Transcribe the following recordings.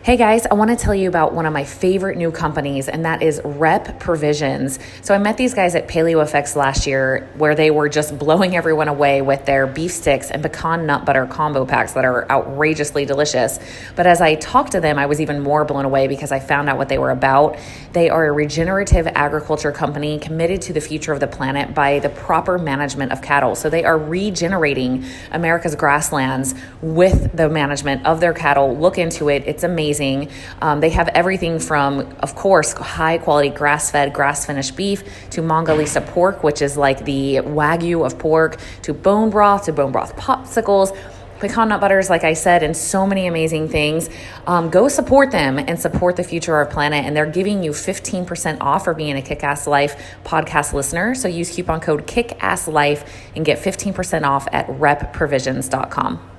Hey guys, I want to tell you about one of my favorite new companies, and that is Rep Provisions. So I met these guys at PaleoFX last year where they were just blowing everyone away with their beef sticks and pecan nut butter combo packs that are outrageously delicious. But as I talked to them, I was even more blown away because I found out what they were about. They are a regenerative agriculture company committed to the future of the planet by the proper management of cattle. So they are regenerating America's grasslands with the management of their cattle. Look into it. It's amazing. They have everything from, of course, high quality grass-fed, grass-finished beef to Mongolisa pork, which is like the Wagyu of pork, to bone broth popsicles, pecan nut butters, like I said, and so many amazing things. Go support them and support the future of our planet. And they're giving you 15% off for being a Kick-Ass Life podcast listener. So use coupon code KICKASSLIFE and get 15% off at repprovisions.com.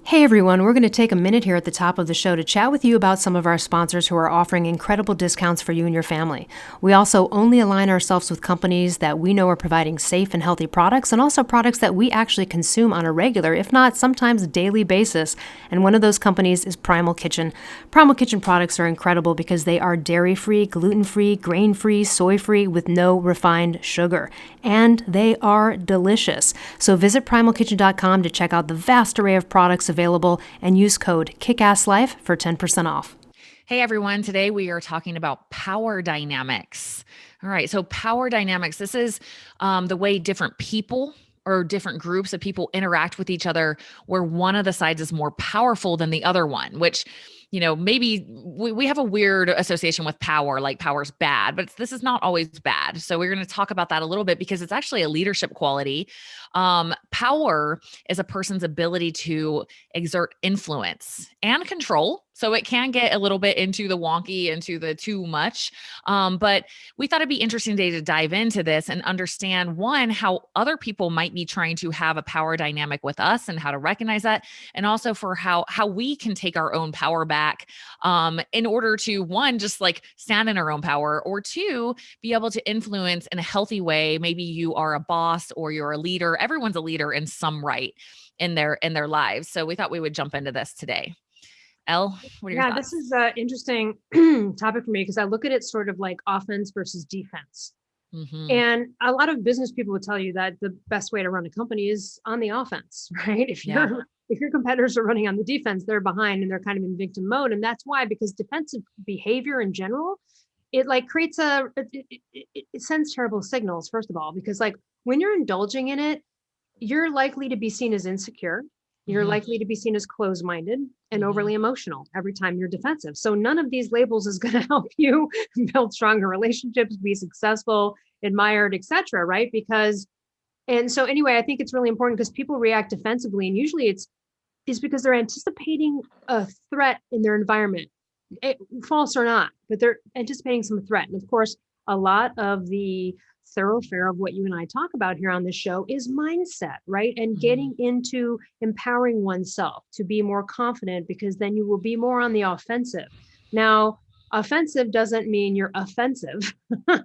Hey everyone, we're going to take a minute here at the top of the show to chat with you about some of our sponsors who are offering incredible discounts for you and your family. We also only align ourselves with companies that we know are providing safe and healthy products, and also products that we actually consume on a regular, if not sometimes daily basis. And one of those companies is Primal Kitchen. Primal Kitchen products are incredible because they are dairy-free, gluten-free, grain-free, soy-free with no refined sugar. And they are delicious. So visit primalkitchen.com to check out the vast array of products available and use code KICKASSLIFE for 10% off. Hey everyone, today we are talking about power dynamics. All right, so power dynamics, this is the way different people or different groups of people interact with each other where one of the sides is more powerful than the other one, which, maybe we have a weird association with power, like power's bad, but this is not always bad. So we're going to talk about that a little bit because it's actually a leadership quality. Power is a person's ability to exert influence and control. So it can get a little bit into the wonky, into the too much. But we thought it'd be interesting today to dive into this and understand, one, how other people might be trying to have a power dynamic with us and how to recognize that. And also for how we can take our own power back in order to, one, just like stand in our own power, or two, be able to influence in a healthy way. Maybe you are a boss or you're a leader. Everyone's a leader in some right in their lives. So we thought we would jump into this today. Elle, what are your Yeah, this thoughts? is an interesting topic for me because I look at it sort of like offense versus defense. Mm-hmm. And a lot of business people would tell you that the best way to run a company is on the offense, right? Yeah. If your competitors are running on the defense, they're behind and they're kind of in victim mode. And that's why, because defensive behavior in general, it like creates it sends terrible signals, first of all, because like when you're indulging in it, you're likely to be seen as insecure. You're Mm-hmm. likely to be seen as closed minded and Mm-hmm. overly emotional every time you're defensive. So, none of these labels is going to help you build stronger relationships, be successful, admired, etc. Right? Because, and so, anyway, I think it's really important because people react defensively, and usually it's because they're anticipating a threat in their environment, false or not, but they're anticipating some threat. And of course, a lot of the thoroughfare of what you and I talk about here on this show is mindset, right? And Mm-hmm. getting into empowering oneself to be more confident because then you will be more on the offensive. Now, offensive doesn't mean you're offensive,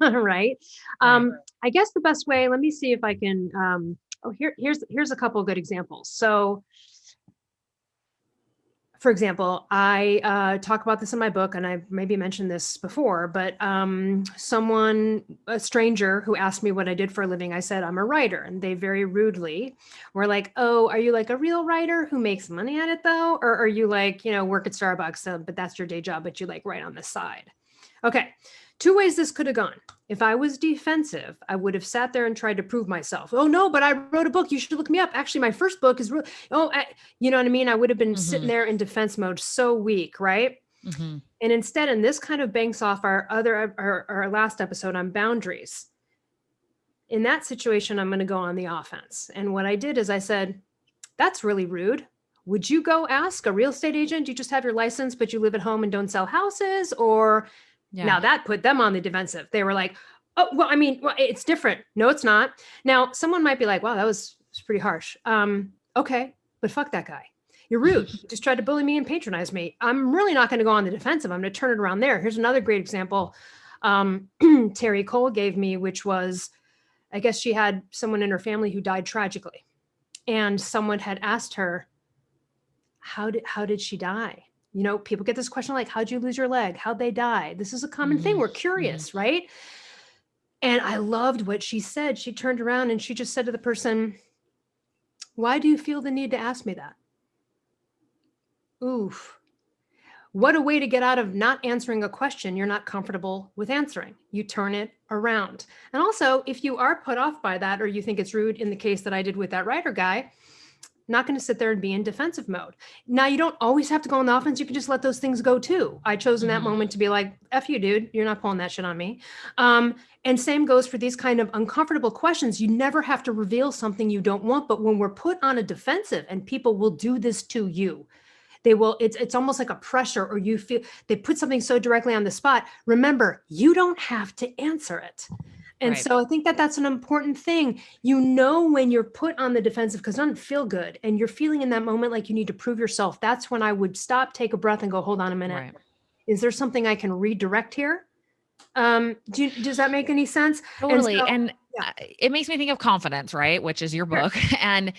right? Right. I guess the best way, let me see if I can here's a couple of good examples. So for example, I talk about this in my book, and I've maybe mentioned this before, but a stranger who asked me what I did for a living, I said, I'm a writer. And they very rudely were like, oh, are you like a real writer who makes money at it though? Or are you like, work at Starbucks, but that's your day job, but you like write on the side? Okay. Two ways this could have gone. If I was defensive, I would have sat there and tried to prove myself. Oh no, but I wrote a book. You should look me up. Actually, my first book is real. You know what I mean? I would have been sitting Mm-hmm. there in defense mode, so weak, right? Mm-hmm. And instead, and this kind of banks off our last episode on boundaries. In that situation, I'm going to go on the offense. And what I did is I said, that's really rude. Would you go ask a real estate agent? You just have your license, but you live at home and don't sell houses? Or Yeah. now that put them on the defensive. They were like, oh, well, I mean, well, it's different. No, it's not. Now, someone might be like, wow, that was pretty harsh. Okay, but fuck that guy. You're rude. You just tried to bully me and patronize me. I'm really not going to go on the defensive. I'm going to turn it around there. Here's another great example Terry Cole gave me, which was, I guess she had someone in her family who died tragically. And someone had asked her, how did she die? People get this question like, how'd you lose your leg? How'd they die? This is a common thing. We're Mhm. curious, right? And I loved what she said. She turned around and she just said to the person, why do you feel the need to ask me that? Oof. What a way to get out of not answering a question you're not comfortable with answering. You turn it around. And also, if you are put off by that or you think it's rude, in the case that I did with that writer guy, not going to sit there and be in defensive mode. Now, you don't always have to go on the offense. You can just let those things go too. I chose in that Mhm. moment to be like, F you, dude. You're not pulling that shit on me. And same goes for these kind of uncomfortable questions. You never have to reveal something you don't want. But when we're put on a defensive, and people will do this to you, they will, it's almost like a pressure, or you feel they put something so directly on the spot. Remember, you don't have to answer it. And Right. so I think that that's an important thing. When you're put on the defensive because it doesn't feel good and you're feeling in that moment like you need to prove yourself, that's when I would stop, take a breath, and go, hold on a minute. Right. Is there something I can redirect here? Does that make any sense? And Totally. so, And yeah, it makes me think of confidence, right? Which is your sure. book. And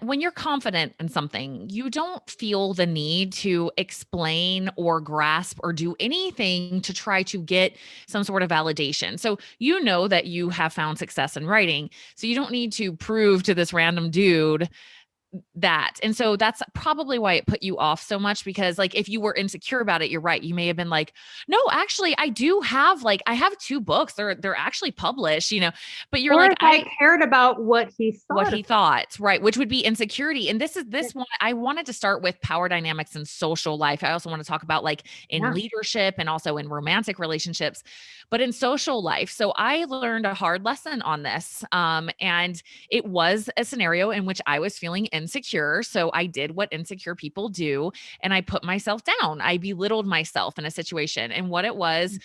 when you're confident in something, you don't feel the need to explain or grasp or do anything to try to get some sort of validation. So you know that you have found success in writing. So you don't need to prove to this random dude that. And so that's probably why it put you off so much, because like if you were insecure about it, you're right. You may have been like, "No, actually I do have like I have 2 books. They're actually published, you know." But you're Or like, if I "I cared about what he what thought of he thought," right? Which would be insecurity. And it. this one I wanted to start with power dynamics in social life. I also want to talk about like in Yeah. leadership and also in romantic relationships, but in social life. So I learned a hard lesson on this. And it was a scenario in which I was feeling insecure. So I did what insecure people do, and I put myself down. I belittled myself in a situation. And what it was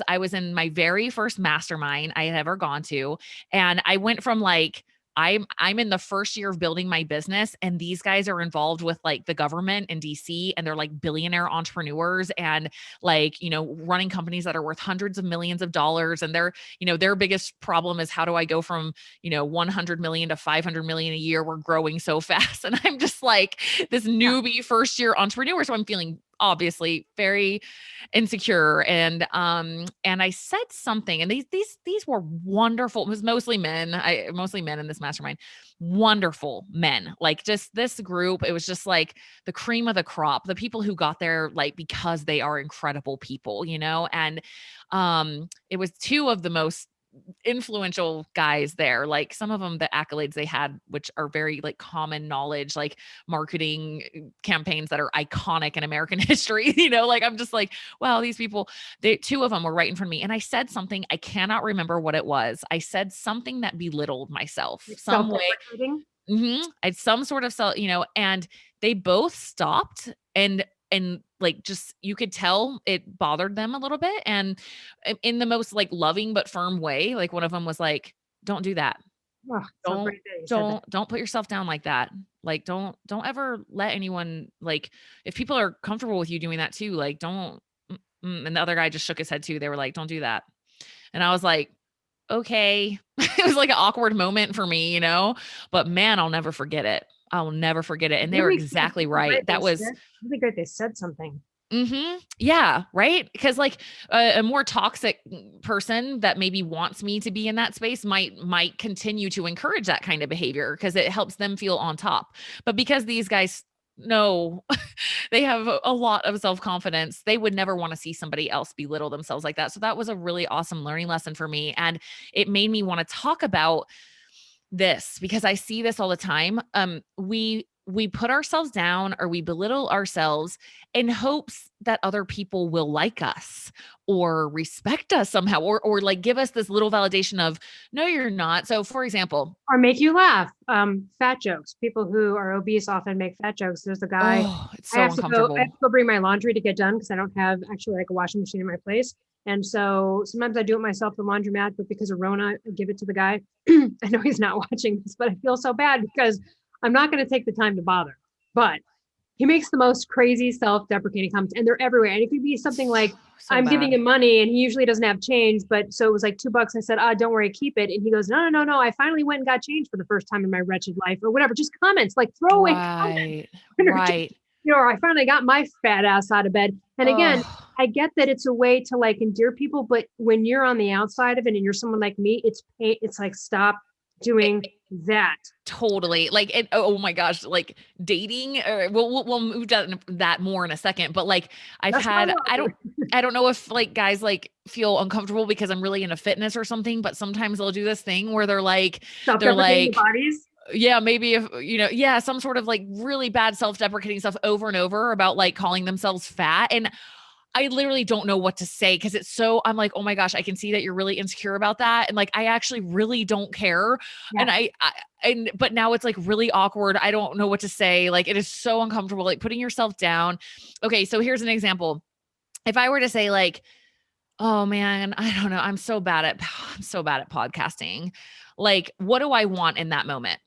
I was in my very first mastermind I had ever gone to. And I went from like, I'm in the first year of building my business, and these guys are involved with like the government in DC, and they're like billionaire entrepreneurs and like, running companies that are worth hundreds of millions of dollars. And their biggest problem is, how do I go from, 100 million to 500 million a year? We're growing so fast. And I'm just like this Yeah. newbie first year entrepreneur. So I'm feeling obviously very insecure. And I said something, and these were wonderful. It was mostly men in this mastermind. Wonderful men. Like just this group, it was just like the cream of the crop, the people who got there like because they are incredible people, and it was two of the most influential guys there. Like some of them, the accolades they had, which are very like common knowledge, like marketing campaigns that are iconic in American history. Like I'm just like, wow, these people, two of them were right in front of me. And I said something, I cannot remember what it was. I said something that belittled myself Like some way. self-deprecating. It's some sort of and they both stopped, and like just you could tell it bothered them a little bit, and in the most like loving but firm way, like one of them was like, "Don't do that. Oh, so Don't great that you said that. don't put yourself down like that. Like don't ever let anyone like if people are comfortable with you doing that too, like don't." And the other guy just shook his head too. They were like, "Don't do that." And I was like, okay. It was like an awkward moment for me, but man, I'll never forget it. I'll never forget it. And they were Really, exactly really great right. they That was said really great they said something. yeah, right? Because like a more toxic person that maybe wants me to be in that space might continue to encourage that kind of behavior because it helps them feel on top. But because these guys know they have a lot of self-confidence, they would never want to see somebody else belittle themselves like that. So that was a really awesome learning lesson for me. And it made me want to talk about this because I see this all the time. We put ourselves down or we belittle ourselves in hopes that other people will like us or respect us somehow, or like give us this little validation of no, you're not. So for example, Or make you laugh. Fat jokes. People who are obese often make fat jokes. There's a guy, oh, it's so I uncomfortable. have to go bring my laundry to get done because I don't have actually like a washing machine in my place. And so sometimes I do it myself, the laundromat, but because of Rona, I give it to the guy. I know he's not watching this, but I feel so bad because I'm not going to take the time to bother. But he makes the most crazy self-deprecating comments, and they're everywhere. And it could be something like, So I'm giving bad. him money and he usually doesn't have change, but so it was like $2. I said, don't worry, keep it. And he goes, no. I finally went and got change for the first time in my wretched life, or whatever. Just comments, like throwaway comments. Right. And are just Right. or I finally got my fat ass out of bed. And again, Oh, I get that it's a way to like endear people, but when you're on the outside of it and you're someone like me, it's pain. It's like, stop doing that. totally. Like it, oh my gosh, like dating, or we'll move to that more in a second, but like I've That's what I had, want. I don't know if like guys like feel uncomfortable because I'm really into fitness or something, but sometimes they'll do this thing where they're Self-deprecating the like, bodies. yeah, maybe if, yeah, some sort of like really bad self-deprecating stuff over and over about like calling themselves fat. And I literally don't know what to say because I'm like, oh my gosh, I can see that you're really insecure about that. And like, I actually really don't care. Yeah. And but now it's like really awkward. I don't know what to say. Like, it is so uncomfortable, like putting yourself down. Okay. So here's an example. If I were to say, like, oh man, I don't know, I'm so bad at podcasting. Like, what do I want in that moment?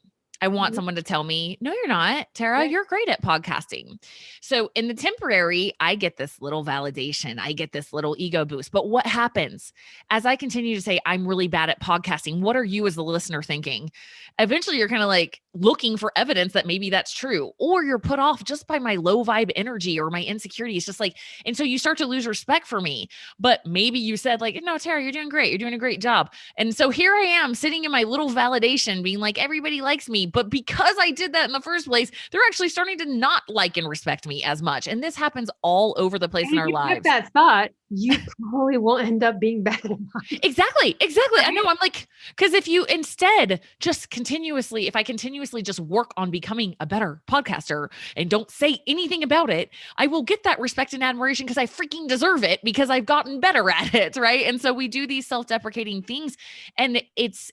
I want Mhm. someone to tell me, "No, you're not, Tara. Yeah. You're great at podcasting." So, in the temporary, I get this little validation. I get this little ego boost. But what happens as I continue to say, "I'm really bad at podcasting"? What are you as the listener thinking? Eventually, you're kind of like looking for evidence that maybe that's true, or you're put off just by my low vibe energy or my insecurity. It's just like, and so you start to lose respect for me. But maybe you said, like, "No, Tara, you're doing great. You're doing a great job." And so here I am sitting in my little validation being like, everybody likes me. But because I did that in the first place, they're actually starting to not like and respect me as much. And this happens all over the place And in if our you kept lives. that thought, you probably will end up being bad at it. Exactly. Exactly. I know. Right? I'm like, because if you instead just continuously, if I continuously just work on becoming a better podcaster and don't say anything about it, I will get that respect and admiration because I freaking deserve it because I've gotten better at it. Right. And so we do these self deprecating things. And It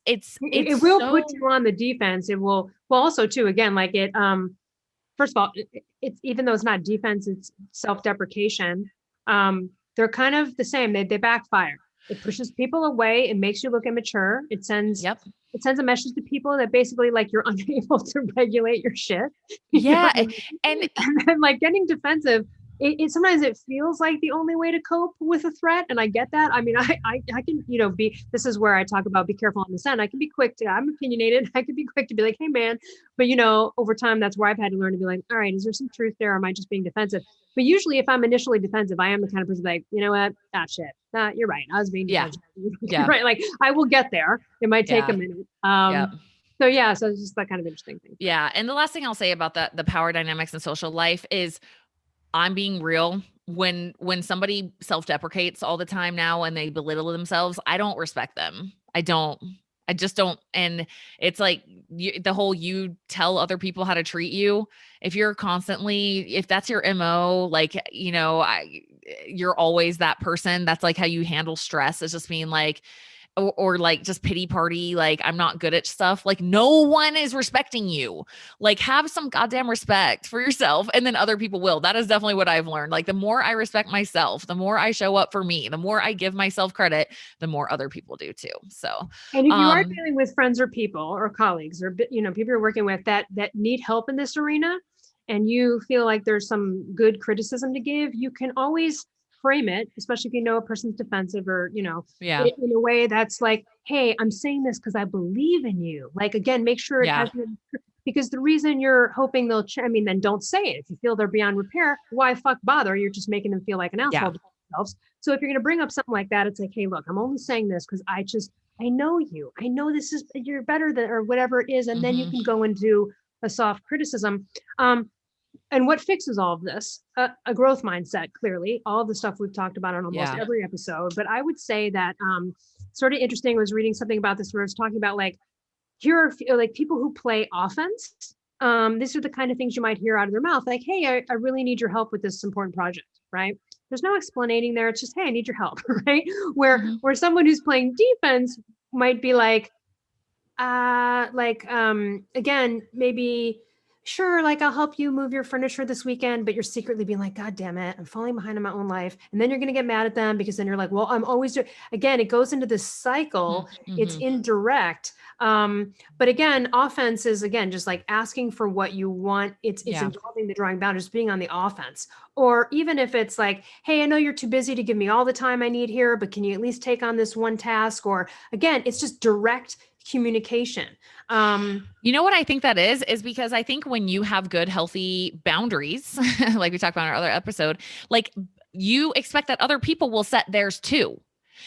it's will put so, you on the defense. It will, well, also too, again, like it, first of all, it's even though it's not defense, it's self-deprecation. They're kind of the same. They backfire. It pushes people away. It makes you look immature. yep. It sends a message to people that basically like you're unable to regulate your shit. You know Yeah. what I mean? And And then like getting defensive, it sometimes it feels like the only way to cope with a threat. And I get that. I mean, I can, be, this is where I talk about be careful on the scent. I can be quick to, I'm opinionated. I can be quick to be like, hey man, but over time, that's where I've had to learn to be like, all right, is there some truth there? Or am I just being defensive? But usually if I'm initially defensive, I am the kind of person like, you know what? Ah, shit. Nah, you're right. I was being yeah. defensive. Yeah. Right. Like I will get there. It might take a Yeah. minute. Yeah. So yeah, so it's just that kind of interesting thing. Yeah. And the last thing I'll say about the power dynamics in social life is I'm being real. When somebody self-deprecates all the time now and they belittle themselves, I don't respect them. I don't. I just don't. And it's like the whole you tell other people how to treat you. If you're constantly, if that's your MO, like, you're always that person. That's like how you handle stress, is just being like, or like just pity party, like I'm not good at stuff. Like no one is respecting you. Like have some goddamn respect for yourself and then other people will. That is definitely what I've learned. Like the more I respect myself, the more I show up for me, the more I give myself credit, the more other people do too. So, And if you are um dealing with friends or people or colleagues or people you're working with that need help in this arena, and you feel like there's some good criticism to give, you can always frame it, especially if you know a person's defensive or yeah. in a way that's like, "Hey, I'm saying this because I believe in you." Like again, make sure it Yeah. has because the reason you're hoping I mean, then don't say it. If you feel they're beyond repair, why fuck bother? You're just making them feel like an Yeah. asshole to themselves. So if you're going to bring up something like that, it's like, hey, look, I'm only saying this because I know you. I know this is you're better than or whatever it is, and then you Mhm. can go and do a soft criticism. And what fixes all of this? A growth mindset, clearly. All the stuff we've talked about on almost Yeah. every episode. But I would say that sort of interesting was reading something about this where it was talking about like here are like people who play offense. These are the kind of things you might hear out of their mouth, like, "Hey, I really need your help with this important project." Right? There's no explaining there. It's just, "Hey, I need your help." Right? Mhm. Where someone who's playing defense might be again, maybe sure, like I'll help you move your furniture this weekend, but you're secretly being like, God damn it, I'm falling behind in my own life. And then you're going to get mad at them because then you're like, well, I'm always doing, again, it goes into this cycle. It's Mhm. indirect. But again, offense is again, just like asking for what you want. It's Yeah. involving the drawing boundaries, being on the offense. Or even if it's like, hey, I know you're too busy to give me all the time I need here, but can you at least take on this one task? Or again, it's just direct communication. You know what I think that is because I think when you have good, healthy boundaries, like we talked about in our other episode, like you expect that other people will set theirs too.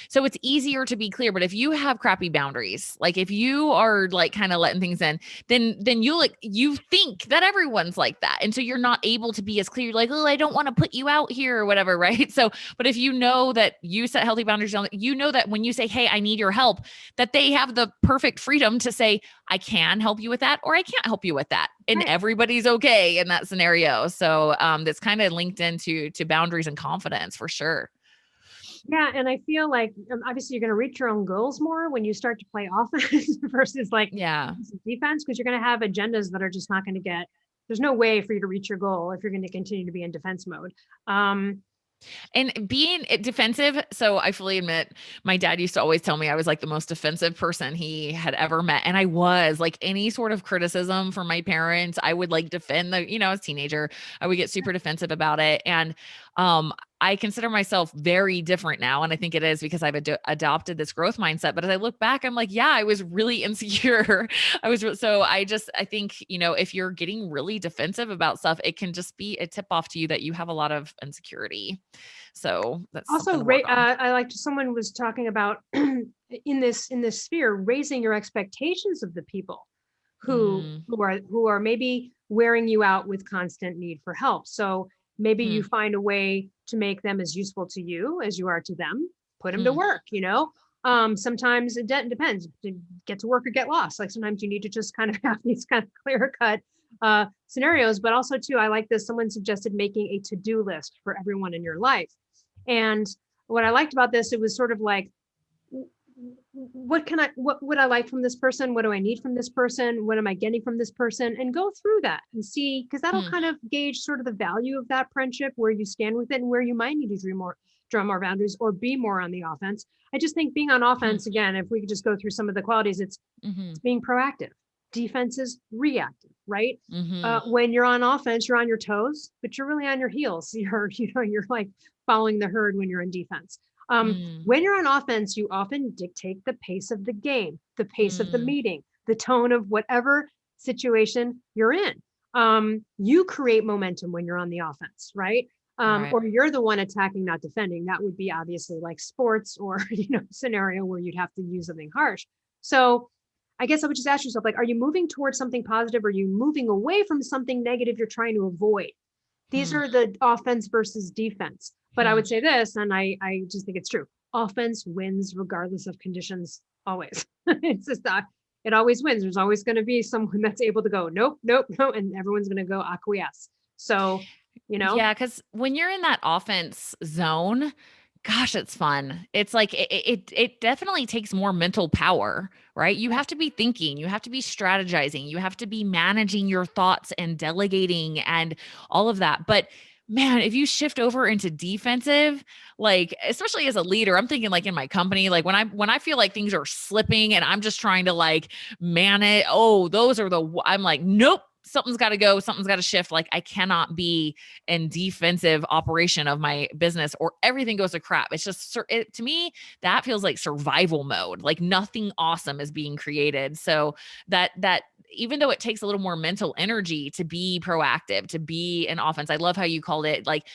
So it's easier to be clear. But if you have crappy boundaries, like if you are like kind of letting things in, then you think that everyone's like that. And so you're not able to be as clear, like, oh, I don't want to put you out here or whatever, right? So, but if you know that you set healthy boundaries, you know that when you say, hey, I need your help, that they have the perfect freedom to say, I can help you with that, or I can't help you with that. And Right. everybody's okay in that scenario. So that's kind of linked into boundaries and confidence for sure. Yeah, and I feel like obviously you're going to reach your own goals more when you start to play offense versus like Yeah. defense, because you're going to have agendas that are just not going to get. There's no way for you to reach your goal if you're going to continue to be in defense mode. And being defensive, so I fully admit my dad used to always tell me I was like the most defensive person he had ever met. And I was like any sort of criticism from my parents, I would like defend as a teenager, I would get super defensive about it. And I consider myself very different now. And I think it is because I've adopted this growth mindset. But as I look back, I'm like, yeah, I was really insecure. I think, if you're getting really defensive about stuff, it can just be a tip off to you that you have a lot of insecurity. So that's something Also, to work on. I like someone was talking about in this sphere, raising your expectations of the people who Mm, who are maybe wearing you out with constant need for help. So maybe you hmm, find a way to make them as useful to you as you are to them. Put them to hmm, work. Sometimes it depends. To get to work or get lost. Like sometimes you need to just kind of have these kind of clear cut scenarios. But also too, I like this. Someone suggested making a to-do list for everyone in your life. And what I liked about this, it was sort of like, what would I like from this person? What do I need from this person? What am I getting from this person? And go through that and see, because that'll hmm, kind of gauge sort of the value of that friendship, where you stand with it and where you might need to draw more boundaries or be more on the offense. I just think being on hmm, offense, again, if we could just go through some of the qualities, hmm, it's being proactive. Defense is reactive, right? hmm, When you're on offense, you're on your toes, but you're really on your heels. You're like following the herd when you're in defense. hmm, When you're on offense, you often dictate the pace of the game, the pace of the hmm, meeting, the tone of whatever situation you're in. You create momentum when you're on the offense, right? right. Or you're the one attacking, not defending. That would be obviously like sports or scenario where you'd have to use something harsh. So I guess I would just ask yourself, like, are you moving towards something positive? Or are you moving away from something negative you're trying to avoid? These Hmm, are the offense versus defense. But I hmm. would say this, and I just think it's true. Offense wins regardless of conditions, always. It's just that it always wins. There's always going to be someone that's able to go, nope, nope, no, and everyone's going to go acquiesce. So, you know, Yeah, because when you're in that offense zone, gosh, it's fun. It's like it definitely takes more mental power, right? You have to be thinking, you have to be strategizing, you have to be managing your thoughts and delegating and all of that. But man, if you shift over into defensive, like especially as a leader, I'm thinking like in my company, like when I feel like things are slipping and I'm just trying to like man it, oh, those are I'm like, nope, something's got to go, something's got to shift. Like I cannot be and defensive operation of my business or everything goes to crap. It's just to me that feels like survival mode. Like nothing awesome is being created. So that even though it takes a little more mental energy to be proactive, to be an offense. I love how you called it like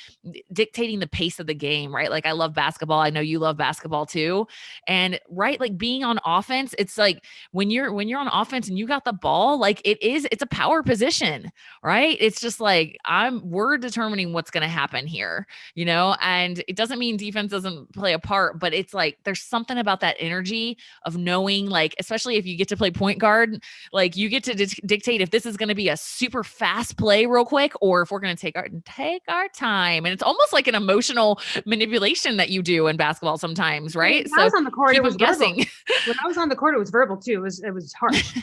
dictating the pace of the game, right? Like I love basketball. I know you love basketball too. And right, like being on offense, it's like when you're on offense and you got the ball, like it's a power position, right? It's just like we're determining what's going to happen here, and it doesn't mean defense doesn't play a part, but it's like there's something about that energy of knowing, like, especially if you get to play point guard, like you get to dictate if this is going to be a super fast play real quick or if we're going to take our time. And it's almost like an emotional manipulation that you do in basketball sometimes, I mean, right? when I So was on the court, it keep was them verbal. guessing. When I was on the court, it was verbal too. It was harsh,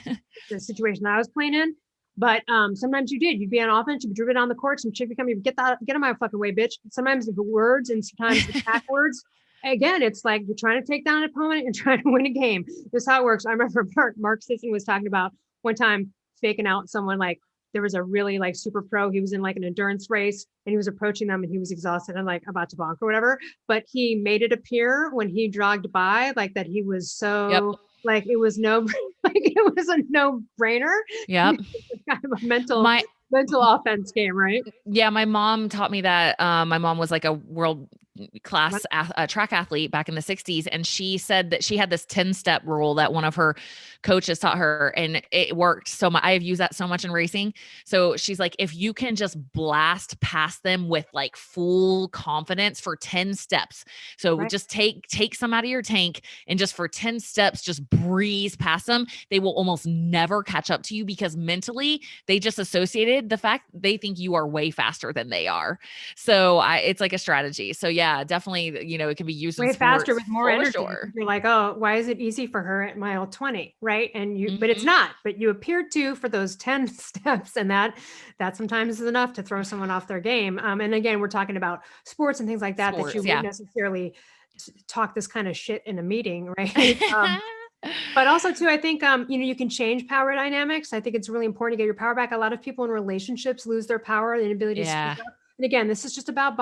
the situation I was playing in. But sometimes you'd be on offense, you'd be driven on the court, some chick would come, you get on my fucking way, bitch. Sometimes the words and sometimes attack words. Again, it's like you're trying to take down an opponent and trying to win a game. This is how it works. I remember Mark Sisson was talking about one time faking out someone, like there was a really like super pro. He was in like an endurance race and he was approaching them and he was exhausted and like about to bonk or whatever. But he made it appear when he jogged by like that he was Yep. so Like it was no, like it was a no brainer. Yep. Kind of a mental, My mental offense game, right? Yeah, my mom taught me that. My mom was like a world class track athlete back in the 60s. And she said that she had this 10-step rule that one of her coaches taught her. And it worked so much. I have used that so much in racing. So she's like, if you can just blast past them with like full confidence for 10 steps. So Right. just take some out of your tank and just for 10 steps, just breeze past them. They will almost never catch up to you because mentally they just associated the fact they think you are way faster than they are. So it's like a strategy. So yeah, definitely, it can be used in Way faster sports with more for energy because sure. you're like, oh, why is it easy for her at mile 20, right? And you, but it's Mhm. not. But you appeared to for those 10 steps, and that sometimes is enough to throw someone off their game. And again, we're talking about sports and things like that that you Sports, wouldn't yeah. necessarily talk this kind of shit in a meeting, right? But also too, I think you can change power dynamics. I think it's really important to get your power back. A lot of people in relationships lose their power, the inability to speak Yeah. up. And again, this is just about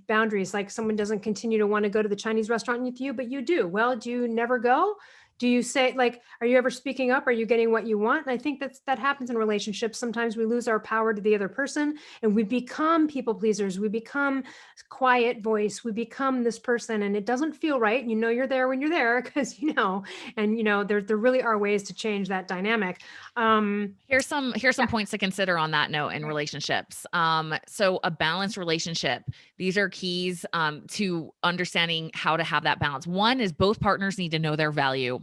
boundaries. Like someone doesn't continue to want to go to the Chinese restaurant with you, but you do. Well, do you never go? Do you say like, are you ever speaking up? Are you getting what you want? And I think that happens in relationships. Sometimes we lose our power to the other person, and we become people pleasers. We become quiet voice. We become this person, and it doesn't feel right. You know you're there when you're there because and there really are ways to change that dynamic. Here's some Yeah. points to consider on that note in relationships. So a balanced relationship, these are keys to understanding how to have that balance. One is both partners need to know their value.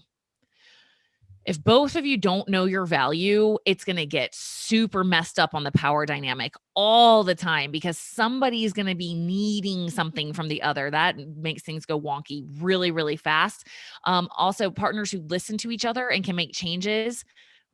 If both of you don't know your value, it's going to get super messed up on the power dynamic all the time because somebody's going to be needing something from the other. That makes things go wonky really, really fast. Also, partners who listen to each other and can make changes.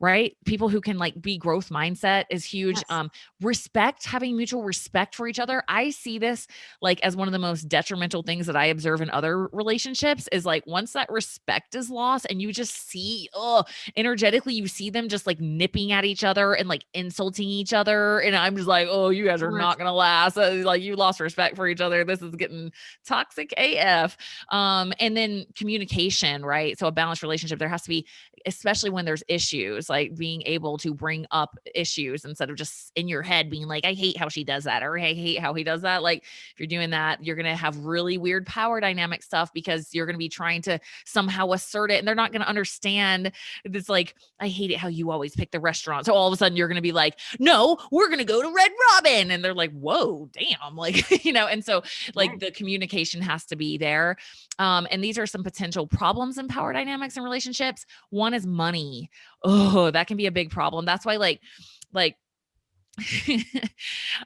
Right? People who can like be growth mindset is huge. Yes. Respect, having mutual respect for each other. I see this like as one of the most detrimental things that I observe in other relationships is like once that respect is lost and you just see, oh, energetically, you see them just like nipping at each other and like insulting each other. And I'm just like, oh, you guys So are much. not going to last. Like you lost respect for each other. This is getting toxic AF. And then communication, right? So a balanced relationship, there has to be, especially when there's issues, like being able to bring up issues instead of just in your head being like, I hate how she does that, or I hate how he does that. Like, if you're doing that, you're going to have really weird power dynamic stuff because you're going to be trying to somehow assert it and they're not going to understand. It's like, I hate it how you always pick the restaurant. So all of a sudden you're going to be like, no, we're going to go to Red Robin. And they're like, whoa, damn. Like, and so like Right. the communication has to be there. And these are some potential problems in power dynamics and relationships. One is money. Oh, that can be a big problem. That's why like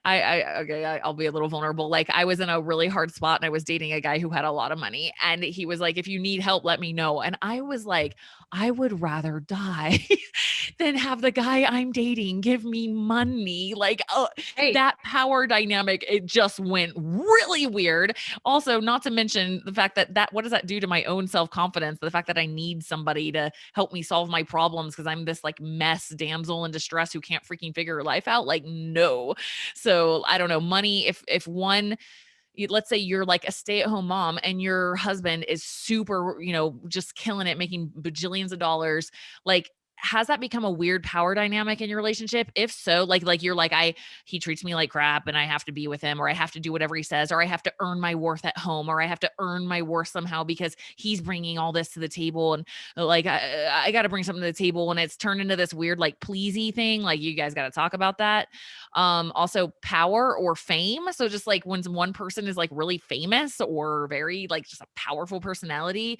I'll be a little vulnerable. Like I was in a really hard spot and I was dating a guy who had a lot of money and he was like, if you need help, let me know. And I was like, I would rather die than have the guy I'm dating give me money. Like, oh, Hey, that power dynamic, it just went really weird. Also, not to mention the fact that what does that do to my own self-confidence? The fact that I need somebody to help me solve my problems because I'm this like mess damsel in distress who can't freaking figure her life out. Like, no. So I don't know. Money, if one let's say you're like a stay-at-home mom and your husband is super, just killing it, making bajillions of dollars, like has that become a weird power dynamic in your relationship? If so, like you're like, he treats me like crap and I have to be with him, or I have to do whatever he says, or I have to earn my worth at home, or I have to earn my worth somehow because he's bringing all this to the table. And like, I got to bring something to the table. And it's turned into this weird, like pleasy thing. Like you guys got to talk about that. Also power or fame. So just like when one person is like really famous or very like just a powerful personality,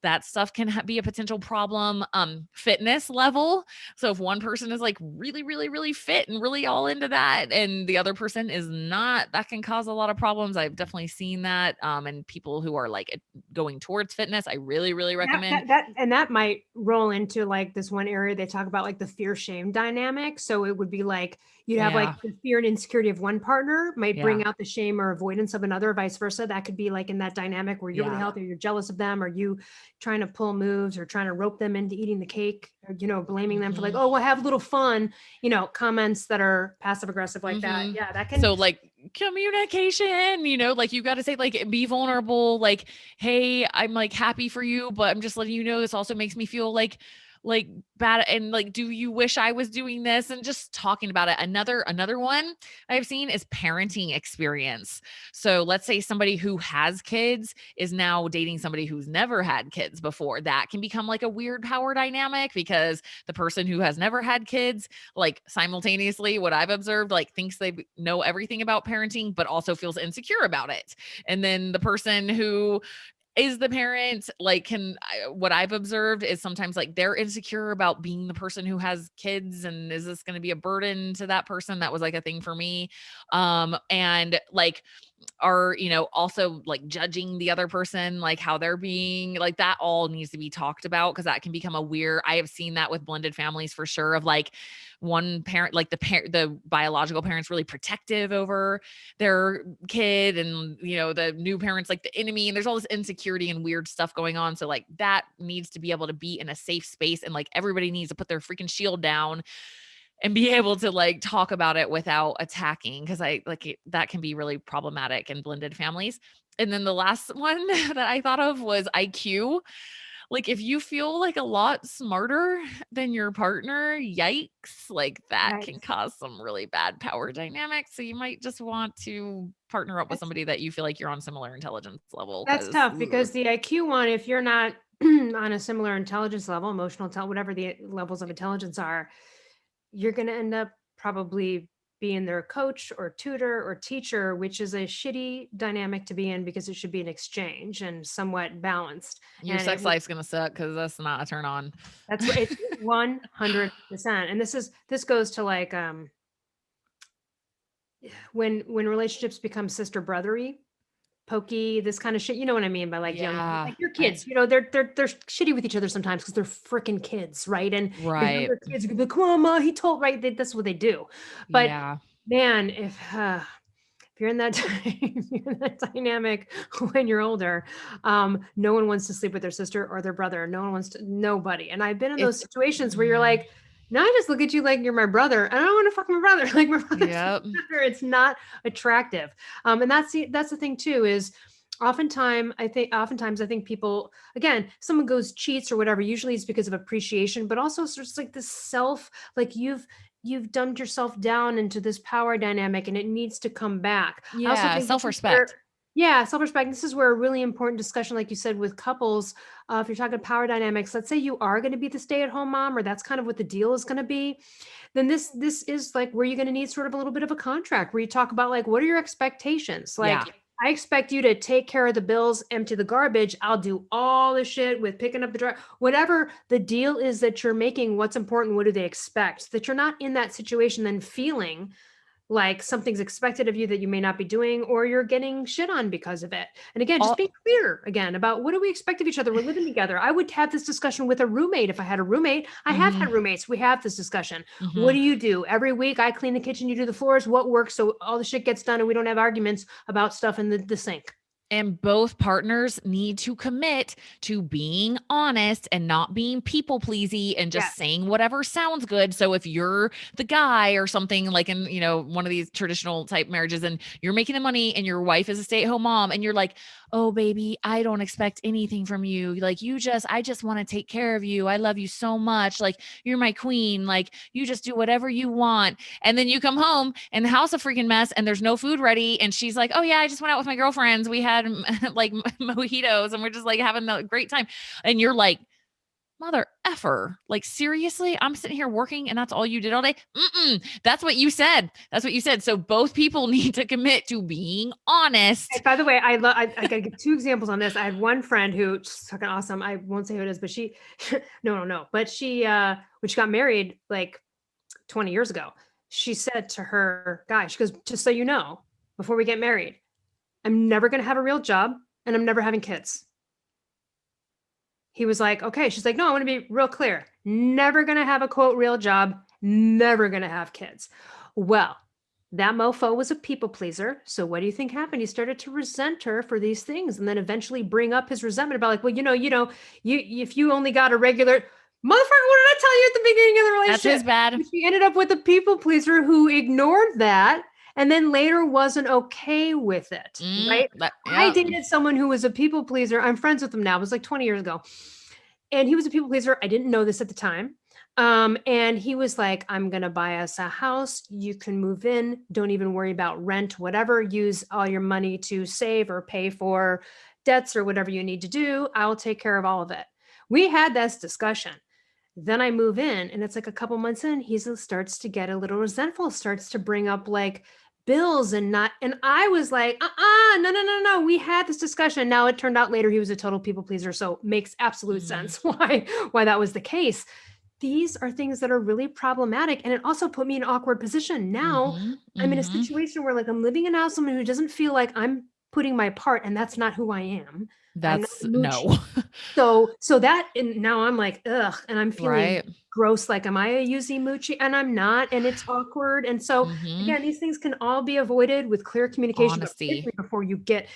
that stuff can be a potential problem. Fitness level. So if one person is like really, really, really fit and really all into that, and the other person is not, that can cause a lot of problems. I've definitely seen that. And people who are like going towards fitness, I really, really recommend. that might roll into like this one area they talk about like the fear shame dynamic. So it would be like you'd have like Yeah. the fear and insecurity of one partner might Yeah. bring out the shame or avoidance of another, vice versa. That could be like in that dynamic where you're really Yeah. healthy, or you're jealous of them, or you trying to pull moves or trying to rope them into eating the cake, or blaming them for like, Mhm. oh, we'll have a little fun, comments that are passive aggressive like that. Mhm. Yeah, that can So, like, communication, like you got to say, like, be vulnerable. Like, hey, I'm like happy for you, but I'm just letting you know this also makes me feel like bad. And like, do you wish I was doing this? And just talking about it. Another one I've seen is parenting experience. So let's say somebody who has kids is now dating somebody who's never had kids before. That can become like a weird power dynamic because the person who has never had kids, like, simultaneously, what I've observed, like, thinks they know everything about parenting, but also feels insecure about it. And then the person who is the parent, like, what I've observed is sometimes like they're insecure about being the person who has kids, and is this going to be a burden to that person? That was like a thing for me. And like, are, also like judging the other person, like how they're being, like, that all needs to be talked about, because that can become a weird. I have seen that with blended families for sure, of like one parent, like the biological parents really protective over their kid, and the new parents like the enemy, and there's all this insecurity and weird stuff going on. So like that needs to be able to be in a safe space, and like everybody needs to put their freaking shield down and be able to like talk about it without attacking, because I like that can be really problematic in blended families. And then the last one that I thought of was IQ. Like, if you feel like a lot smarter than your partner, yikes, like that can Yikes. cause some really bad power dynamics. So you might just want to partner up with That's somebody that you feel like you're on similar intelligence level, that's because tough because the IQ one, if you're not on a similar intelligence level, emotional whatever the levels of intelligence are, you're going to end up probably being their coach or tutor or teacher, which is a shitty dynamic to be in because it should be an exchange and somewhat balanced. your And sex life's gonna suck, because that's not a turn on. that's right. It's 100%. And this goes to like when relationships become sister brothery, pokey, this kind of shit. You know what I mean by like young, Yeah, like your I kids. They're shitty with each other sometimes because they're freaking kids, right? And your right. younger kids are gonna be like, "Come on, ma, he told right." That's what they do. But Yeah. man, if you're in that you're in that dynamic when you're older, no one wants to sleep with their sister or their brother. No one wants to. Nobody. And I've been in those It's situations where you're mm, like, now I just look at you like you're my brother, and I don't want to fuck my brother. Like my brother's my yep. brother. It's not attractive. And that's the thing too is oftentimes I think people, again, someone goes cheats or whatever, usually it's because of appreciation, but also it's just like this self, like you've dumbed yourself down into this power dynamic and it needs to come back. I also Yeah, think this is where, self-respect. yeah, self-respect. This is where a really important discussion, like you said, with couples, if you're talking power dynamics, let's say you are going to be the stay-at-home mom, or that's kind of what the deal is going to be, then this is like where you're going to need sort of a little bit of a contract where you talk about like, what are your expectations? Yeah. Like, I expect you to take care of the bills, empty the garbage. I'll do all the shit with picking up the trash. Whatever the deal is that you're making, what's important, what do they expect? So that you're not in that situation then feeling like something's expected of you that you may not be doing, or you're getting shit on because of it. And again, just All being clear again about what do we expect of each other. We're living together. I would have this discussion with a roommate if I had a roommate. I have mhm, had roommates. We have this discussion. What mhm. do you do? Every week I clean the kitchen, you do the floors. What works so all the shit gets done and we don't have arguments about stuff in the sink? And both partners need to commit to being honest and not being people pleasy and just Yes. saying whatever sounds good. So if you're the guy or something, like in, one of these traditional type marriages, and you're making the money and your wife is a stay-at-home mom, and you're like, "Oh baby, I don't expect anything from you. Like, I just want to take care of you. I love you so much. Like, you're my queen. Like, you just do whatever you want." And then you come home and the house a freaking mess and there's no food ready. And she's like, "Oh yeah, I just went out with my girlfriends. We had like mojitos and we're just like having a great time." And you're like, "Mother effer, like seriously, I'm sitting here working and that's all you did all day." That's what you said. That's what you said. So both people need to commit to being honest. And by the way, I gotta give two examples on this. I had one friend who just fucking awesome. I won't say who it is, but she no. But she when she got married like 20 years ago, she said to her guy, she goes, just so you know, before we get married, I'm never gonna have a real job and I'm never having kids. He was like, okay. She's like, no, I want to be real clear. Never gonna have a quote real job, never gonna have kids. Well, that mofo was a people pleaser. So what do you think happened? He started to resent her for these things and then eventually bring up his resentment about like, well, you if you only got a regular motherfucker, what did I tell you at the beginning of the That's his relationship? bad. She ended up with a people pleaser who ignored that and then later wasn't okay with it, right? I Yeah. dated someone who was a people pleaser. I'm friends with him now. It was like 20 years ago. And he was a people pleaser. I didn't know this at the time. And he was like, I'm going to buy us a house. You can move in. Don't even worry about rent, whatever. Use all your money to save or pay for debts or whatever you need to do. I'll take care of all of it. We had this discussion. Then I move in, and it's like a couple months in, he starts to get a little resentful, starts to bring up like bills and not, and I was like, no, no, no, no. We had this discussion. Now it turned out later he was a total people pleaser. So makes absolute Mhm. sense why that was the case. These are things that are really problematic. And it also put me in an awkward position. Now Mhm. I'm in a Mhm. situation where like I'm living in a house, someone who doesn't feel like I'm putting my part, and that's not who I am. I'm not That's a mooch. no. So that, and now I'm like, ugh, and I'm feeling Right. gross. Like, am I a Yuzi Muchi? And I'm not, and it's awkward. And so Mhm. again, these things can all be avoided with clear communication, but Honesty. particularly before you get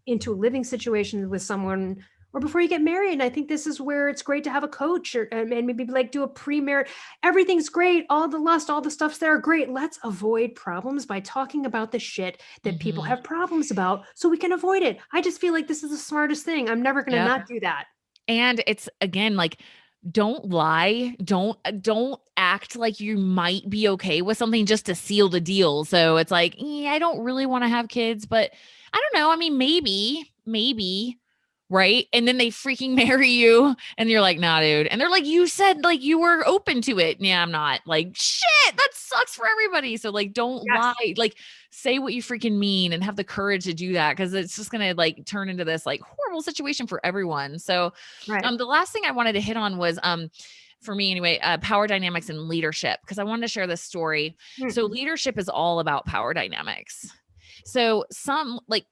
into a living situation with someone or before you get married. And I think this is where it's great to have a coach or and maybe like do a pre-marriage. Everything's great. All the lust, all the stuff's there. Great. Let's avoid problems by talking about the shit that people Mhm. have problems about so we can avoid it. I just feel like this is the smartest thing. I'm never going to Yep. not do that. And it's again, like, don't lie. Don't act like you might be okay with something just to seal the deal. So it's like, I don't really want to have kids, but I don't know. I mean, maybe, right? And then they freaking marry you and you're like, nah, dude. And they're like, you said like you were open to it. Yeah, I'm not. Like, shit, that sucks for everybody. So like don't lie. Yes. Like say what you freaking mean and have the courage to do that because it's just gonna like turn into this like horrible situation for everyone. So Right. the last thing I wanted to hit on was for me anyway, power dynamics and leadership because I wanted to share this story. So Mm. leadership is all about power dynamics. So some like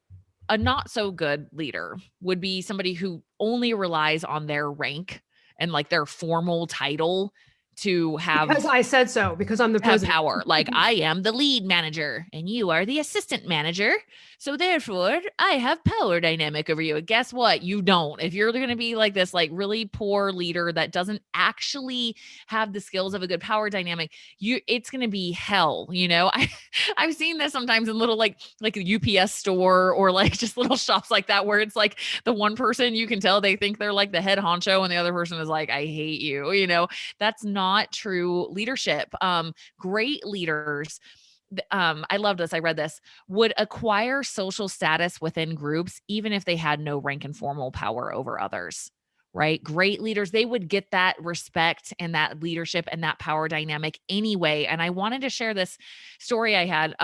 a not so good leader would be somebody who only relies on their rank and like their formal title to Because I said so, because I'm the have president. power. Like I am the lead manager and you are the assistant manager. So therefore, I have power dynamic over you. And guess what? You don't. If you're going to be like this like really poor leader that doesn't actually have the skills of a good power dynamic, it's going to be hell, you know? I've seen this sometimes in little like a UPS store or like just little shops like that where it's like the one person you can tell they think they're like the head honcho and the other person is like I hate you, you know? That's not true leadership. Great leaders, I love this. I read this, would acquire social status within groups, even if they had no rank and formal power over others. Right. Great leaders, they would get that respect and that leadership and that power dynamic anyway. And I wanted to share this story I had.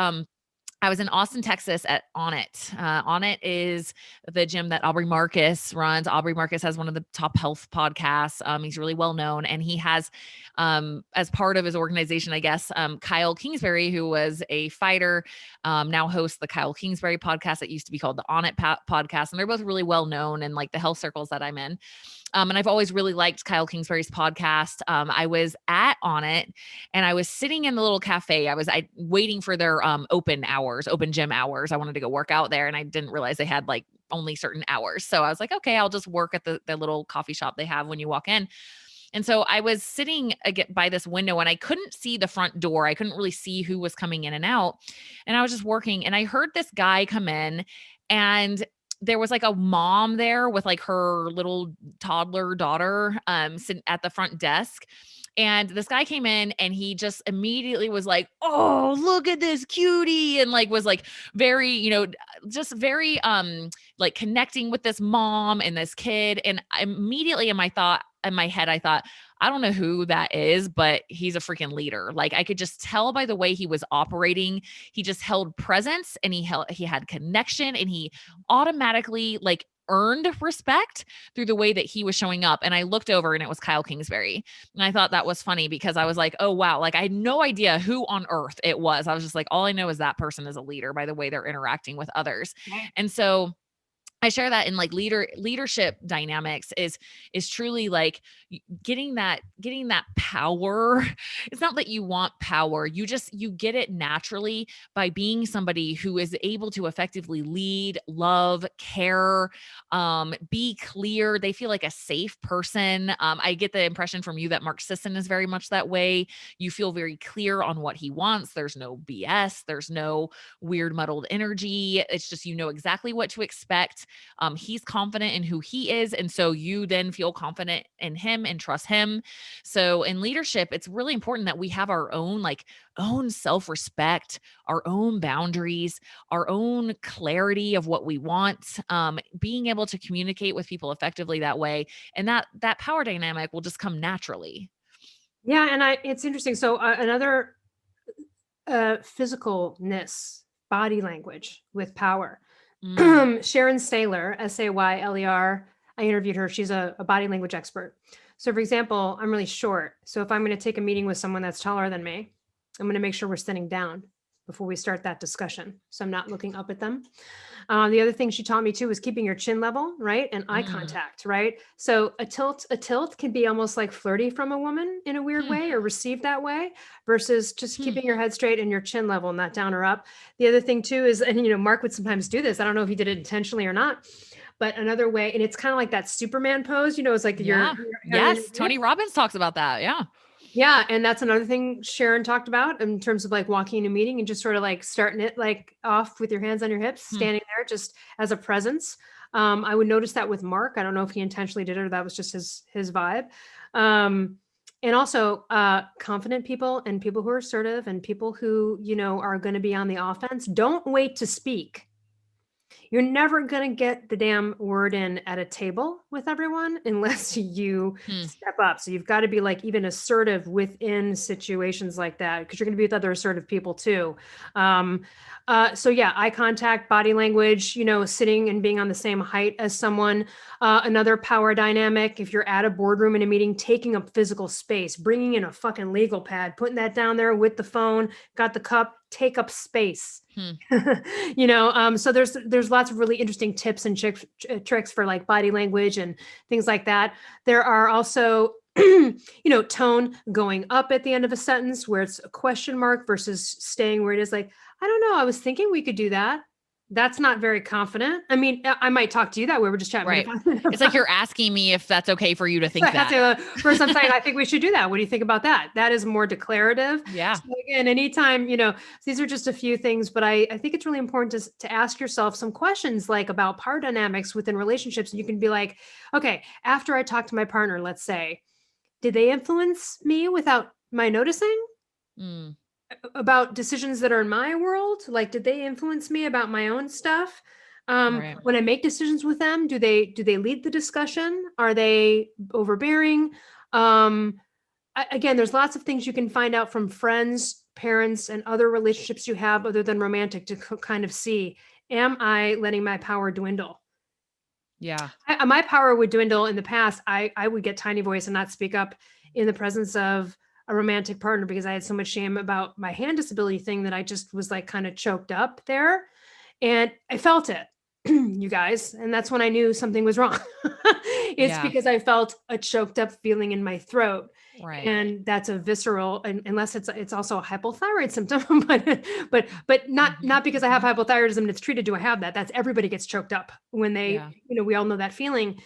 I was in Austin, Texas at On It. On It is the gym that Aubrey Marcus runs. Aubrey Marcus has one of the top health podcasts. He's really well known, and he has, as part of his organization, I guess, Kyle Kingsbury, who was a fighter, now hosts the Kyle Kingsbury podcast that used to be called the On It podcast, and they're both really well known in like the health circles that I'm in. And I've always really liked Kyle Kingsbury's podcast. I was at On It and I was sitting in the little cafe. I waiting for their open hours, open gym hours. I wanted to go work out there and I didn't realize they had like only certain hours. So I was like, okay, I'll just work at the little coffee shop they have when you walk in. And so I was sitting by this window and I couldn't see the front door. I couldn't really see who was coming in and out. And I was just working and I heard this guy come in and there was like a mom there with like her little toddler daughter sitting at the front desk. And this guy came in and he just immediately was like, "Oh, look at this cutie." And like was like very, just very like connecting with this mom and this kid. And immediately in my head, I thought, I don't know who that is, but he's a freaking leader. Like I could just tell by the way he was operating. He just held presence and he had connection and he automatically like earned respect through the way that he was showing up. And I looked over and it was Kyle Kingsbury. And I thought that was funny because I was like, oh wow, like I had no idea who on earth it was. I was just like, all I know is that person is a leader by the way they're interacting with others. Right. And so I share that in like leadership dynamics is truly like getting that power. It's not that you want power. You get it naturally by being somebody who is able to effectively lead, love, care, be clear. They feel like a safe person. I get the impression from you that Mark Sisson is very much that way. You feel very clear on what he wants. There's no BS. There's no weird muddled energy. It's just you know exactly what to expect. He's confident in who he is. And so you then feel confident in him and trust him. So in leadership, it's really important that we have our own, like, own self respect, our own boundaries, our own clarity of what we want, being able to communicate with people effectively that way. And that power dynamic will just come naturally. Yeah, and it's interesting. So another physicalness, body language with power. Mm, Sharon Saylor, Sayler. I interviewed her. She's a body language expert. So, for example, I'm really short. So, if I'm going to take a meeting with someone that's taller than me, I'm going to make sure we're sitting down before we start that discussion. So, I'm not looking up at them. The other thing she taught me too was keeping your chin level, right? And eye mm, contact, right? So a tilt can be almost like flirty from a woman in a weird hmm, way or received that way versus just hmm. keeping your head straight and your chin level, not down or up. The other thing too is, and Mark would sometimes do this. I don't know if he did it intentionally or not, but another way, and it's kind of like that Superman pose, it's like Yeah. your Yes. Tony Robbins talks about that. Yeah. yeah, and that's another thing Sharon talked about in terms of like walking in a meeting and just sort of like starting it like off with your hands on your hips, Hmm. standing there just as a presence. I would notice that with Mark. I don't know if he intentionally did it or that was just his vibe. Um, and also confident people and people who are assertive and people who are going to be on the offense. Don't wait to speak. You're never going to get the damn word in at a table with everyone unless you Hmm. step up. So you've got to be like even assertive within situations like that because you're going to be with other assertive people too. Um, so yeah, eye contact, body language, sitting and being on the same height as someone. Another power dynamic, if you're at a boardroom in a meeting, taking up physical space, bringing in a fucking legal pad, putting that down there with the phone, got the cup, take up space. Hmm. So there's lots of really interesting tips and tricks for like body language and things like that. There are also tone going up at the end of a sentence where it's a question mark versus staying where it is like, I don't know, I was thinking we could do that. That's not very confident. I mean, I might talk to you that way. We're just chatting, but if Right. I, It's like you're asking me if that's okay for you to think that's that. first I'm saying I think we should do that. What do you think about that? That is more declarative. Yeah. So again, anytime, these are just a few things, but I think it's really important to ask yourself some questions like about power dynamics within relationships. And you can be like, okay, after I talk to my partner, let's say, did they influence me without my noticing? Mm, About decisions that are in my world? Like, did they influence me about my own stuff? right. When I make decisions with them, do they lead the discussion? Are they overbearing? Um, Again, there's lots of things you can find out from friends, parents, and other relationships you have other than romantic to kind of see, am I letting my power dwindle? Yeah. My power would dwindle in the past. I would get tiny voice and not speak up in the presence of a romantic partner because I had so much shame about my hand disability thing that I just was like kind of choked up there. And I felt it, you guys. And that's when I knew something was wrong. It's Yeah. because I felt a choked up feeling in my throat. Right. And that's a visceral, and unless it's also a hypothyroid symptom, but not because I have hypothyroidism and it's treated. Do I have that? That's everybody gets choked up when they, Yeah. we all know that feeling.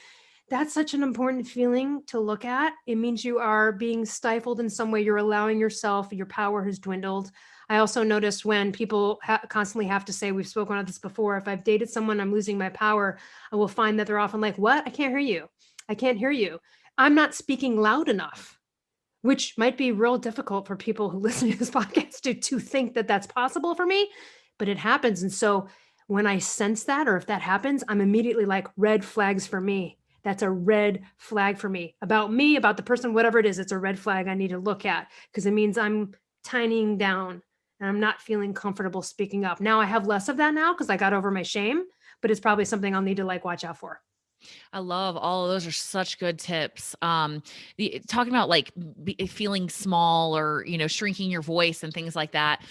That's such an important feeling to look at. It means you are being stifled in some way. You're allowing yourself, your power has dwindled. I also notice when people constantly have to say, we've spoken about this before, if I've dated someone, I'm losing my power, I will find that they're often like, what? I can't hear you. I can't hear you. I'm not speaking loud enough, which might be real difficult for people who listen to this podcast to think that that's possible for me, but it happens. And so when I sense that, or if that happens, I'm immediately like, red flags for me. That's a red flag for me, about the person, whatever it is. It's a red flag I need to look at because it means I'm tinying down and I'm not feeling comfortable speaking up. Now I have less of that now because I got over my shame, but it's probably something I'll need to like watch out for. I love all of those are such good tips. Talking about like feeling small or shrinking your voice and things like that.